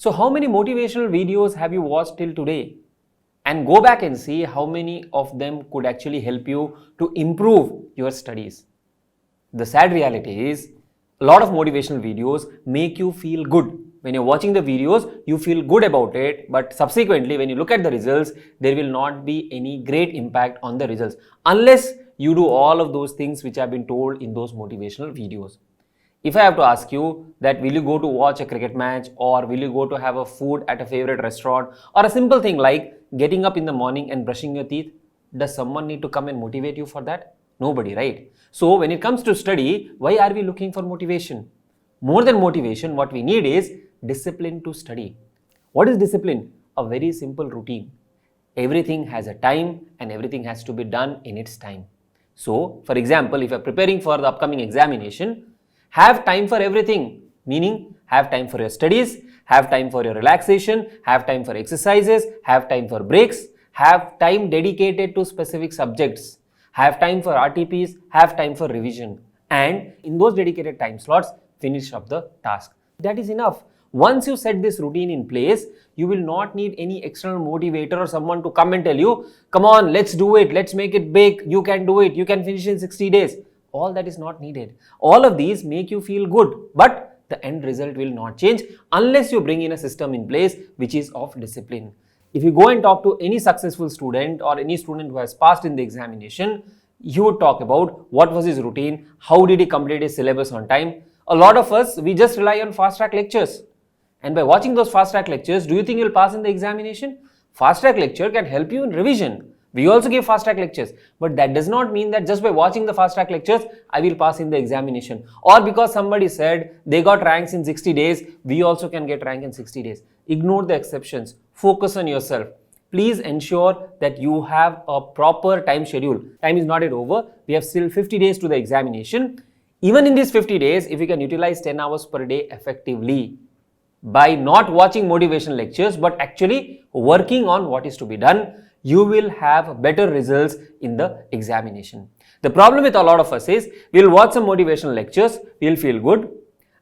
So how many motivational videos have you watched till today? And go back and see how many of them could actually help you to improve your studies. The sad reality is a lot of motivational videos make you feel good. When you're watching the videos, you feel good about it, but subsequently when you look at the results, there will not be any great impact on the results unless you do all of those things which have been told in those motivational videos. If I have to ask you that will you go to watch a cricket match, or will you go to have a food at a favorite restaurant, or a simple thing like getting up in the morning and brushing your teeth, does someone need to come and motivate you for that? Nobody, right? So when it comes to study, why are we looking for motivation? More than motivation, what we need is discipline to study. What is discipline? A very simple routine. Everything has a time and everything has to be done in its time. So, for example, if you're preparing for the upcoming examination, have time for everything, meaning have time for your studies, have time for your relaxation, have time for exercises, have time for breaks, have time dedicated to specific subjects, have time for RTPs, have time for revision, and in those dedicated time slots, finish up the task. That is enough. Once you set this routine in place, you will not need any external motivator or someone to come and tell you, come on, let's do it, let's make it big, you can do it, you can finish in 60 days. All that is not needed. All of these make you feel good, but the end result will not change unless you bring in a system in place which is of discipline. If you go and talk to any successful student or any student who has passed in the examination, you would talk about what was his routine, how did he complete his syllabus on time. A lot of us, we just rely on fast track lectures. And by watching those fast track lectures, do you think you'll pass in the examination? Fast track lecture can help you in revision. We also give fast track lectures, but that does not mean that just by watching the fast track lectures, I will pass in the examination. Or because somebody said they got ranks in 60 days, we also can get rank in 60 days. Ignore the exceptions. Focus on yourself. Please ensure that you have a proper time schedule. Time is not yet over. We have still 50 days to the examination. Even in these 50 days, if you can utilize 10 hours per day effectively, by not watching motivational lectures, but actually working on what is to be done, you will have better results in the examination. The problem with a lot of us is, we'll watch some motivational lectures, we'll feel good.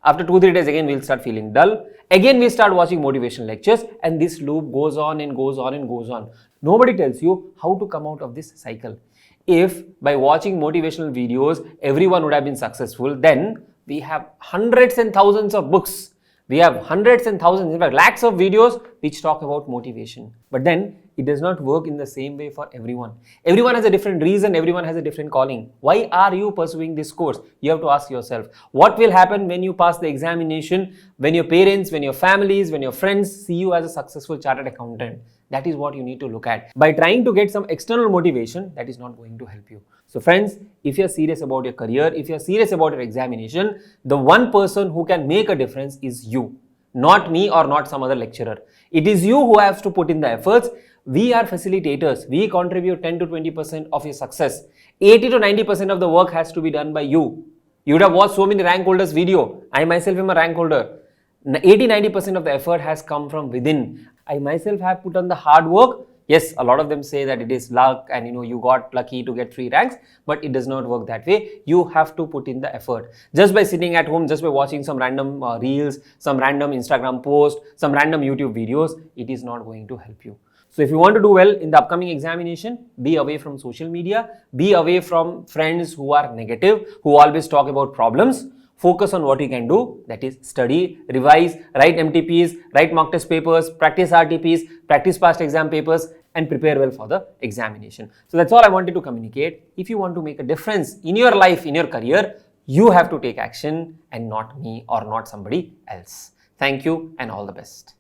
After 2-3 days again, we'll start feeling dull. Again, we start watching motivational lectures, and this loop goes on and goes on and goes on. Nobody tells you how to come out of this cycle. If by watching motivational videos, everyone would have been successful, then we have hundreds and thousands of books. We have hundreds and thousands, in fact lakhs of videos which talk about motivation. But then it does not work in the same way for everyone. Everyone has a different reason, everyone has a different calling. Why are you pursuing this course? You have to ask yourself, what will happen when you pass the examination, when your parents, when your families, when your friends see you as a successful chartered accountant? That is what you need to look at. By trying to get some external motivation, that is not going to help you. So friends, if you're serious about your career, if you're serious about your examination, the one person who can make a difference is you. Not me or not some other lecturer. It is you who has to put in the efforts. We are facilitators. We contribute 10 to 20% of your success. 80 to 90% of the work has to be done by you. You would have watched so many rank holders video. I myself am a rank holder. 80-90% of the effort has come from within. I myself have put on the hard work. Yes, a lot of them say that it is luck and you got lucky to get 3 ranks, but it does not work that way. You have to put in the effort. Just by sitting at home, just by watching some random reels, some random Instagram post, some random YouTube videos, it is not going to help you. So if you want to do well in the upcoming examination, be away from social media, be away from friends who are negative, who always talk about problems. Focus on what you can do, that is study, revise, write MTPs, write mock test papers, practice RTPs, practice past exam papers, and prepare well for the examination. So that's all I wanted to communicate. If you want to make a difference in your life, in your career, you have to take action and not me or not somebody else. Thank you and all the best.